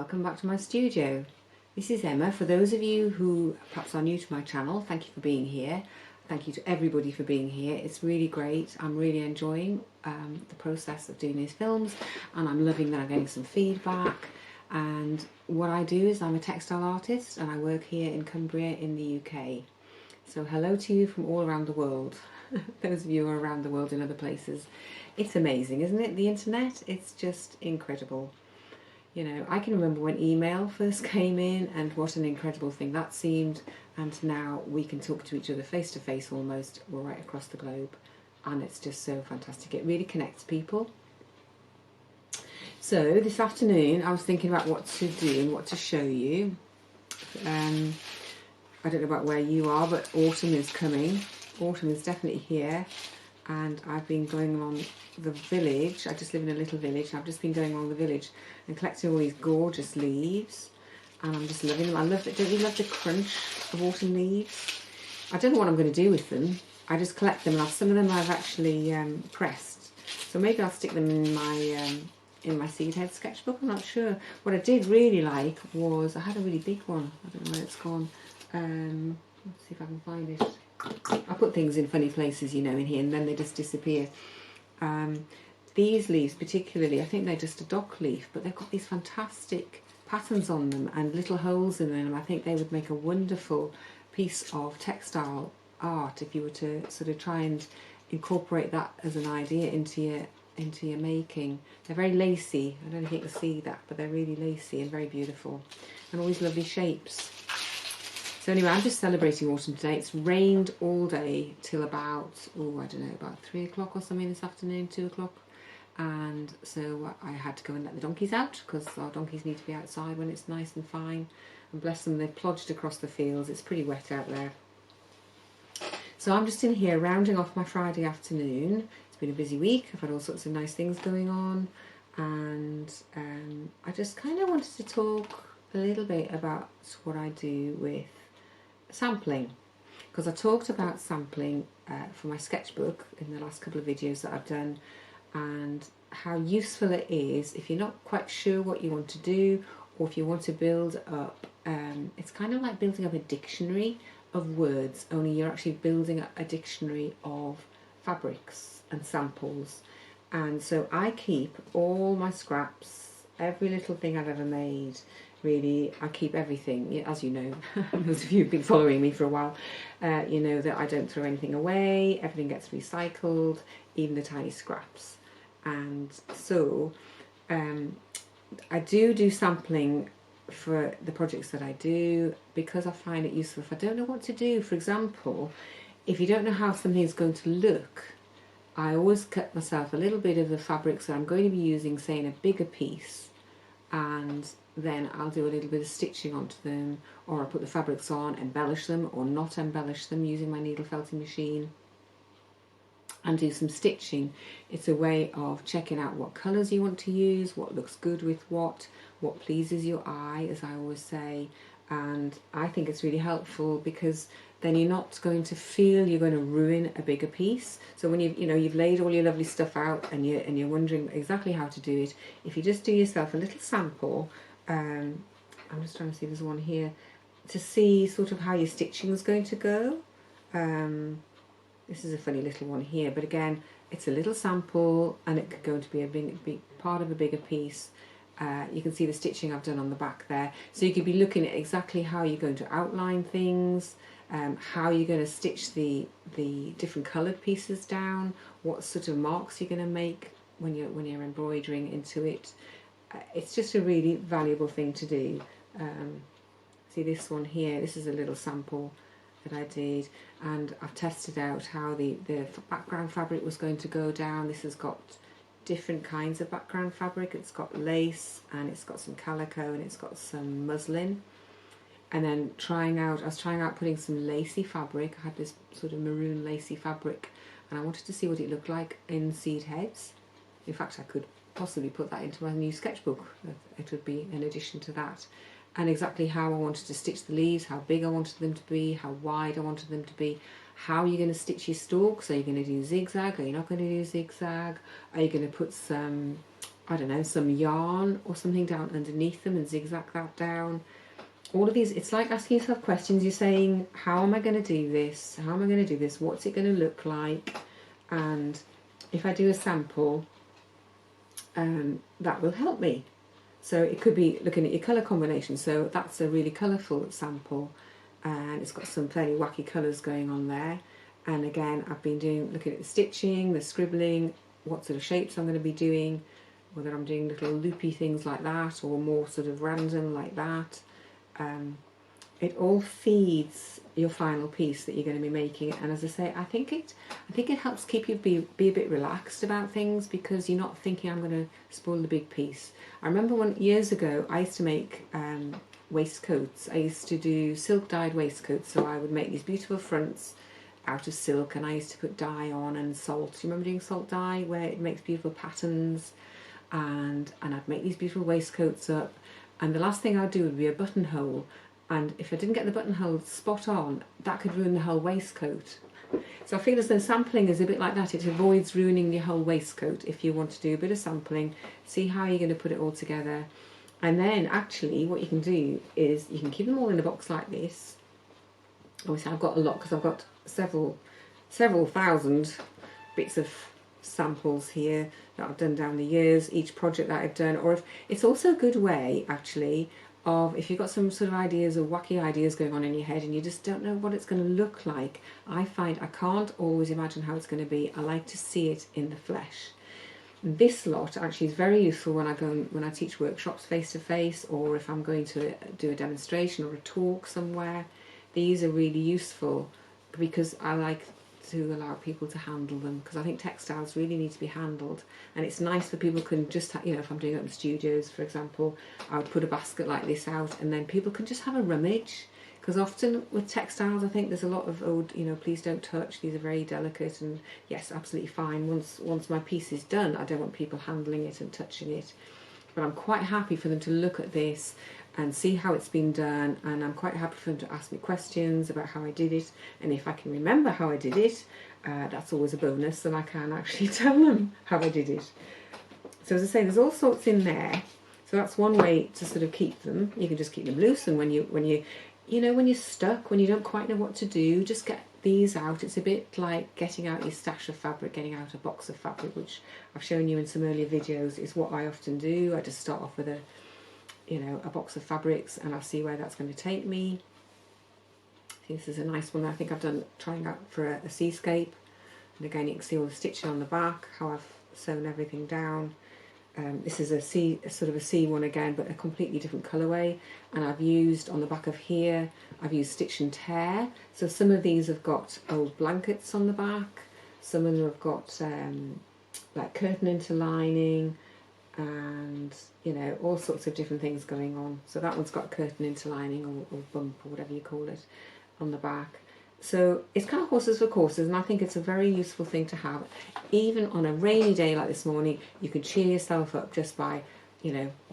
welcome back to my studio. This is Emma. For those of you who perhaps are new to my channel, thank you for being here. Thank you to everybody for being here. It's really great. I'm really enjoying the process of doing these films, and I'm loving that I'm getting some feedback. And what I do is I'm a textile artist and I work here in Cumbria in the UK. So hello to you from all around the world. Those of you who are around the world in other places. It's amazing, isn't it? The internet, it's just incredible. You know, I can remember when email first came in and what an incredible thing that seemed, and now we can talk to each other face to face almost, we're right across the globe, and it's just so fantastic. It really connects people. So this afternoon I was thinking about what to do and what to show you. I don't know about where you are, but autumn is coming. Autumn is definitely here, and I've been going along the village. I just live in a little village, and I've just been going along the village and collecting all these gorgeous leaves, and I'm just loving them. I love it. Don't you love the crunch of autumn leaves? I don't know what I'm going to do with them. I just collect them, and some of them I've actually pressed. So maybe I'll stick them in my seed head sketchbook. I'm not sure. What I did really like was I had a really big one. I don't know where it's gone. Let's see if I can find it. I put things in funny places, you know, in here, and then they just disappear. These leaves particularly, I think they're just a dock leaf, but they've got these fantastic patterns on them and little holes in them. I think they would make a wonderful piece of textile art if you were to sort of try and incorporate that as an idea into your making. They're very lacy. I don't know if you can see that, but they're really lacy and very beautiful, and always lovely shapes. So anyway, I'm just celebrating autumn today. It's rained all day till about, oh, I don't know, about 3 o'clock or something this afternoon, 2 o'clock. And so I had to go and let the donkeys out, because our donkeys need to be outside when it's nice and fine. And bless them, they've plodged across the fields. It's pretty wet out there. So I'm just in here rounding off my Friday afternoon. It's been a busy week. I've had all sorts of nice things going on. And I just kind of wanted to talk a little bit about what I do with sampling, because I talked about sampling for my sketchbook in the last couple of videos that I've done, and how useful it is if you're not quite sure what you want to do, or if you want to build up, it's kind of like building up a dictionary of words, only you're actually building up a dictionary of fabrics and samples. And so I keep all my scraps, every little thing I've ever made. Really, I keep everything, as you know. Those of you who've been following me for a while, you know that I don't throw anything away. Everything gets recycled, even the tiny scraps. And so I do sampling for the projects that I do, because I find it useful if I don't know what to do. For example, if you don't know how something is going to look, I always cut myself a little bit of the fabrics that I'm going to be using, say in a bigger piece, and then I'll do a little bit of stitching onto them, or I'll put the fabrics on, embellish them or not embellish them using my needle felting machine, and do some stitching. It's a way of checking out what colours you want to use, what looks good with what pleases your eye, as I always say. And I think it's really helpful, because then you're not going to feel you're going to ruin a bigger piece. So when you've laid all your lovely stuff out and you're wondering exactly how to do it, if you just do yourself a little sample, I'm just trying to see, there's one here, to see sort of how your stitching is going to go. This is a funny little one here, but again, it's a little sample, and it could go to be a big part of a bigger piece. You can see the stitching I've done on the back there. So you could be looking at exactly how you're going to outline things, how you're going to stitch the different coloured pieces down, what sort of marks you're going to make when you're embroidering into it. It's just a really valuable thing to do. See this one here, this is a little sample that I did, and I've tested out how the background fabric was going to go down. This has got different kinds of background fabric. It's got lace, and it's got some calico, and it's got some muslin. And then I was trying out putting some lacy fabric. I had this sort of maroon lacy fabric, and I wanted to see what it looked like in seed heads. In fact, I could possibly put that into my new sketchbook. It would be an addition to that. And exactly how I wanted to stitch the leaves, how big I wanted them to be, how wide I wanted them to be, how you're going to stitch your stalks. Are you going to do zigzag? Are you not going to do zigzag? Are you going to put some I don't know, some yarn or something down underneath them and zigzag that down. All of these, it's like asking yourself questions. You're saying, how am I going to do this? How am I going to do this? What's it going to look like? And if I do a sample, that will help me. So it could be looking at your colour combination. So that's a really colourful sample, and it's got some fairly wacky colours going on there. And again, I've been looking at the stitching, the scribbling, what sort of shapes I'm going to be doing, whether I'm doing little loopy things like that or more sort of random like that. It all feeds your final piece that you're going to be making. And as I say, I think it helps keep you be a bit relaxed about things, because you're not thinking, I'm going to spoil the big piece. I remember years ago I used to make waistcoats. I used to do silk dyed waistcoats, so I would make these beautiful fronts out of silk, and I used to put dye on and salt. You remember doing salt dye, where it makes beautiful patterns, and I'd make these beautiful waistcoats up, and the last thing I'd do would be a buttonhole. And if I didn't get the buttonhole spot on, that could ruin the whole waistcoat. So I feel as though sampling is a bit like that. It avoids ruining your whole waistcoat. If you want to do a bit of sampling, see how you're going to put it all together. And then actually what you can do is you can keep them all in a box like this. Obviously I've got a lot because I've got several thousand bits of samples here that I've done down the years, each project that I've done. Or if it's also a good way actually of, if you've got some sort of ideas or wacky ideas going on in your head and you just don't know what it's going to look like, I find I can't always imagine how it's going to be. I like to see it in the flesh. This lot actually is very useful when I teach workshops face to face, or if I'm going to do a demonstration or a talk somewhere. These are really useful because I like to allow people to handle them, because I think textiles really need to be handled, and it's nice for people can just if I'm doing it in studios, for example, I would put a basket like this out and then people can just have a rummage, because often with textiles I think there's a lot of please don't touch, these are very delicate, and yes, absolutely fine, once my piece is done I don't want people handling it and touching it, but I'm quite happy for them to look at this and see how it's been done, and I'm quite happy for them to ask me questions about how I did it, and if I can remember how I did it, that's always a bonus, and I can actually tell them how I did it. So as I say, there's all sorts in there, so that's one way to sort of keep them. You can just keep them loose, and when you're stuck, when you don't quite know what to do, just get these out. It's a bit like getting out your stash of fabric, getting out a box of fabric, which I've shown you in some earlier videos, is what I often do. I just start off with a box of fabrics, and I'll see where that's going to take me. This is a nice one that I think I've done trying out for a seascape, and again you can see all the stitching on the back, how I've sewn everything down. This is a sort of a sea one again, but a completely different colourway, and I've used on the back of here, I've used stitch and tear. So some of these have got old blankets on the back, some of them have got like curtain interlining, and all sorts of different things going on. So that one's got curtain interlining or bump or whatever you call it on the back. So it's kind of horses for courses, and I think it's a very useful thing to have. Even on a rainy day like this morning, you can cheer yourself up just by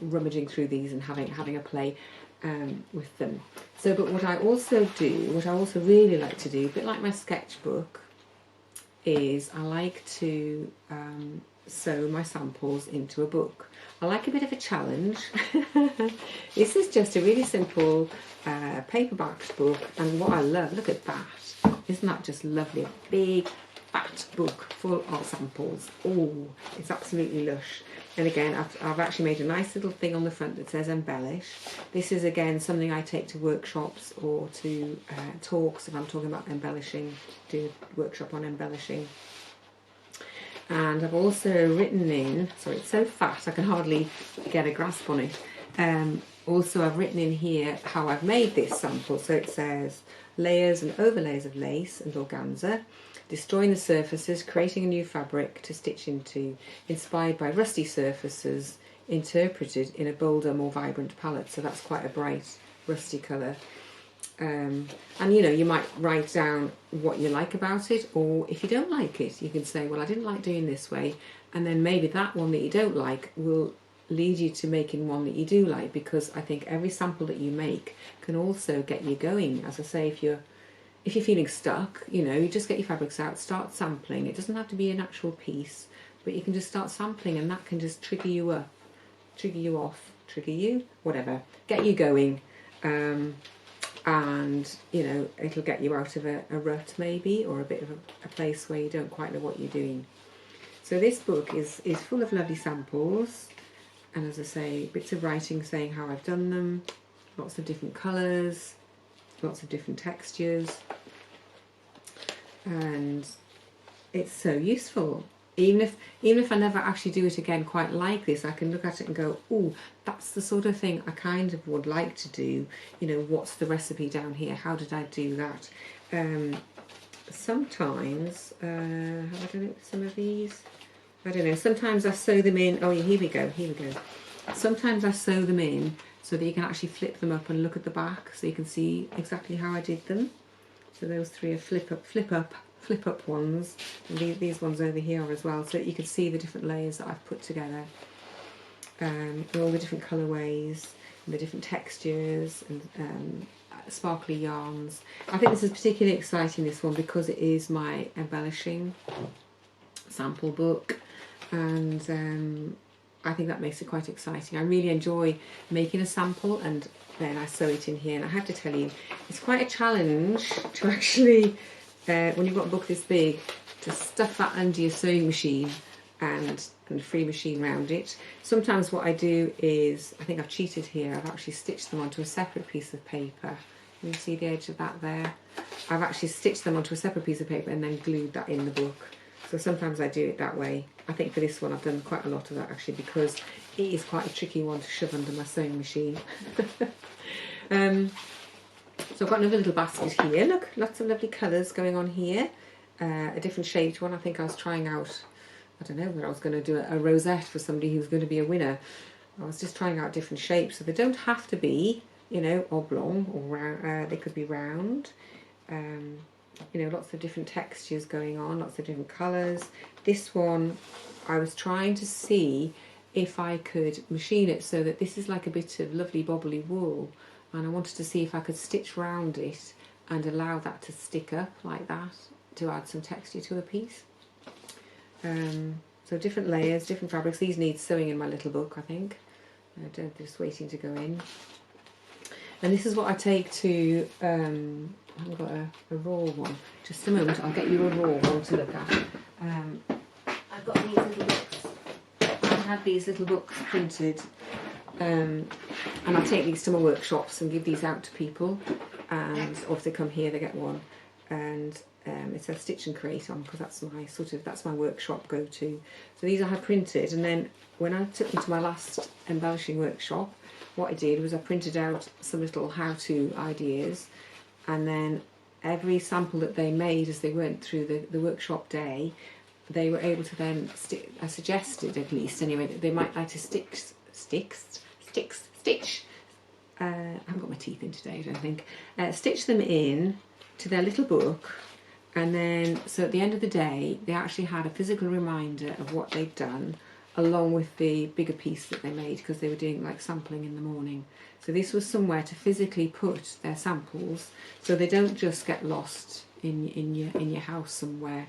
rummaging through these and having a play with them. So but what I also really like to do, a bit like my sketchbook, is I like to sew my samples into a book. I like a bit of a challenge. This is just a really simple paperback book, and what I love, look at that, isn't that just lovely? A big fat book full of samples. Oh, it's absolutely lush. And again, I've actually made a nice little thing on the front that says embellish. This is again something I take to workshops or to talks if I'm talking about embellishing, do a workshop on embellishing. And I've also written in, sorry it's so fat I can hardly get a grasp on it, also I've written in here how I've made this sample. So it says layers and overlays of lace and organza, destroying the surfaces, creating a new fabric to stitch into, inspired by rusty surfaces, interpreted in a bolder, more vibrant palette. So that's quite a bright rusty colour. And you might write down what you like about it, or if you don't like it you can say, well, I didn't like doing this way, and then maybe that one that you don't like will lead you to making one that you do like, because I think every sample that you make can also get you going. As I say, if you're feeling stuck, you just get your fabrics out, start sampling. It doesn't have to be an actual piece, but you can just start sampling, and that can just trigger you up, trigger you off, trigger you, whatever, get you going. And you know, it'll get you out of a rut maybe, or a bit of a place where you don't quite know what you're doing. So this book is full of lovely samples, and as I say, bits of writing saying how I've done them, lots of different colours, lots of different textures, and it's so useful. Even if I never actually do it again quite like this, I can look at it and go, oh, that's the sort of thing I kind of would like to do. You know, what's the recipe down here? How did I do that? Sometimes, have I done it with some of these? I don't know. Sometimes I sew them in. Oh, yeah, here we go. Sometimes I sew them in so that you can actually flip them up and look at the back, so you can see exactly how I did them. So those three are flip up ones, and these ones over here as well, so that you can see the different layers that I've put together, and all the different colourways and the different textures and sparkly yarns. I think this is particularly exciting, this one, because it is my embellishing sample book, and I think that makes it quite exciting. I really enjoy making a sample and then I sew it in here, and I have to tell you, it's quite a challenge to actually when you've got a book this big, to stuff that under your sewing machine and free machine around it. Sometimes what I do is, I think I've cheated here, I've actually stitched them onto a separate piece of paper. Can you see the edge of that there? I've actually stitched them onto a separate piece of paper and then glued that in the book. So sometimes I do it that way. I think for this one I've done quite a lot of that actually, because it is quite a tricky one to shove under my sewing machine. So I've got another little basket here. Look, lots of lovely colours going on here. A different shaped one. I think I was trying out, I don't know whether I was going to do a rosette for somebody who's going to be a winner. I was just trying out different shapes, so they don't have to be, you know, oblong or round. They could be round. You know, lots of different textures going on, lots of different colours. This one, I was trying to see if I could machine it so that this is like a bit of lovely bobbly wool, and I wanted to see if I could stitch round it and allow that to stick up like that to add some texture to the piece. So different layers, different fabrics. These need sewing in my little book, I think. They're just waiting to go in. And this is what I take to, I haven't got a raw one. Just a moment, I'll get you a raw one to look at. I've got these little books. I had these little books printed, and I take these to my workshops and give these out to people, and or if they come here they get one, and it says Stitch and Create on, because that's my workshop go-to. So these I had printed, and then when I took them to my last embellishing workshop, what I did was I printed out some little how-to ideas, and then every sample that they made as they went through the workshop day, they were able to then I suggested, at least anyway, that they might like to stitch. I haven't got my teeth in today, I don't think. Stitch them in to their little book, and then so at the end of the day they actually had a physical reminder of what they'd done, along with the bigger piece that they made, because they were doing like sampling in the morning. So this was somewhere to physically put their samples, so they don't just get lost in your house somewhere,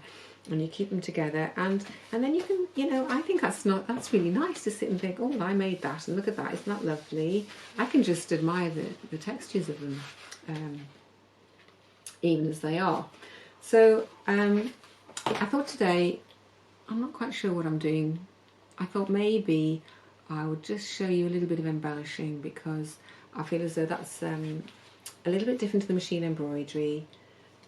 and you keep them together, and then you can, you know, I think that's really nice to sit and think, oh, I made that, and look at that, isn't that lovely? I can just admire the textures of them, even as they are. So I thought today, I'm not quite sure what I'm doing. I thought maybe I would just show you a little bit of embellishing, because I feel as though that's a little bit different to the machine embroidery,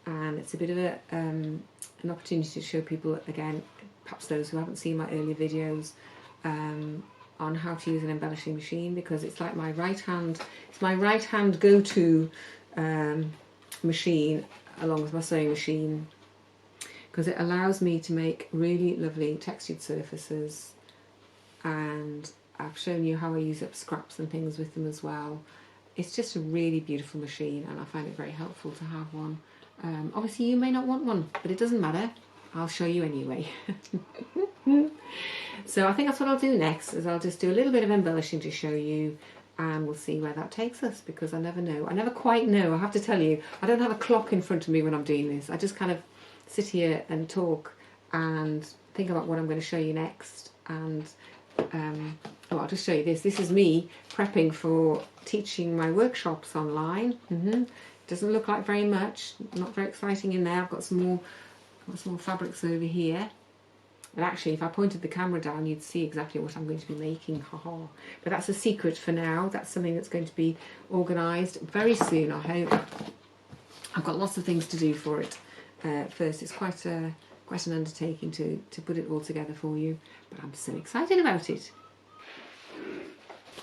and it's a bit of an opportunity to show people, again, perhaps those who haven't seen my earlier videos, on how to use an embellishing machine, because it's like my right hand go-to machine, along with my sewing machine, because it allows me to make really lovely textured surfaces, and I've shown you how I use up scraps and things with them as well. It's just a really beautiful machine, and I find it very helpful to have one. Obviously you may not want one, but it doesn't matter, I'll show you anyway. So I think that's what I'll do next, is I'll just do a little bit of embellishing to show you, and we'll see where that takes us, because I never know. I never quite know, I have to tell you. I don't have a clock in front of me when I'm doing this. I just kind of sit here and talk, and think about what I'm going to show you next. And oh, I'll just show you this. This is me prepping for teaching my workshops online. Doesn't look like very much, not very exciting in there. I've got some more fabrics over here. But actually, if I pointed the camera down, you'd see exactly what I'm going to be making. Haha. But that's a secret for now. That's something that's going to be organised very soon, I hope. I've got lots of things to do for it. First, it's quite an undertaking to put it all together for you. But I'm so excited about it.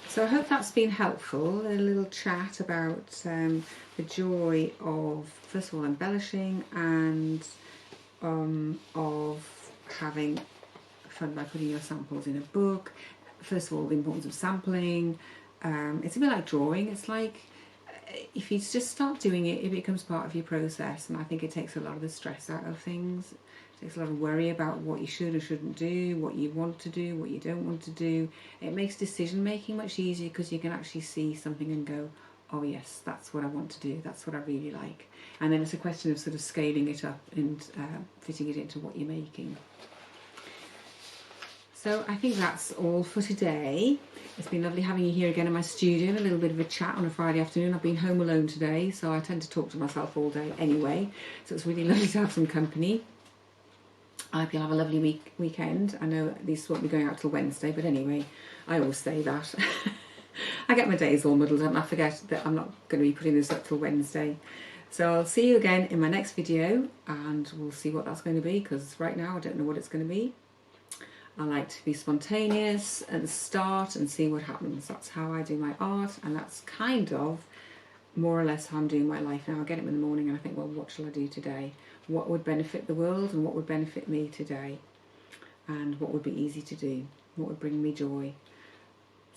So I hope that's been helpful. A little chat about the joy of, first of all, embellishing, and of having fun by putting your samples in a book. First of all, the importance of sampling. It's a bit like drawing. It's like if you just start doing it, it becomes part of your process, and I think it takes a lot of the stress out of things. It takes a lot of worry about what you should or shouldn't do, what you want to do, what you don't want to do. It makes decision making much easier because you can actually see something and go, oh yes, that's what I want to do, that's what I really like. And then it's a question of sort of scaling it up and fitting it into what you're making. So I think that's all for today. It's been lovely having you here again in my studio, a little bit of a chat on a Friday afternoon. I've been home alone today, so I tend to talk to myself all day anyway, so it's really lovely to have some company. I hope you'll have a lovely weekend. I know these won't be going out till Wednesday, but anyway, I always say that. I get my days all muddled up and I forget that I'm not going to be putting this up till Wednesday. So I'll see you again in my next video, and we'll see what that's going to be, because right now I don't know what it's going to be. I like to be spontaneous and start and see what happens. That's how I do my art, and that's kind of more or less how I'm doing my life now. I get up in the morning and I think, well, what shall I do today? What would benefit the world and what would benefit me today? And what would be easy to do? What would bring me joy?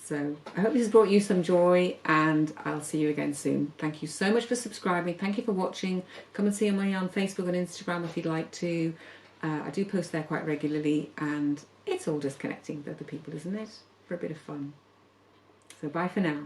So I hope this has brought you some joy, and I'll see you again soon. Thank you so much for subscribing. Thank you for watching. Come and see me on Facebook and Instagram if you'd like to. I do post there quite regularly, and it's all just connecting with other people, isn't it? For a bit of fun. So bye for now.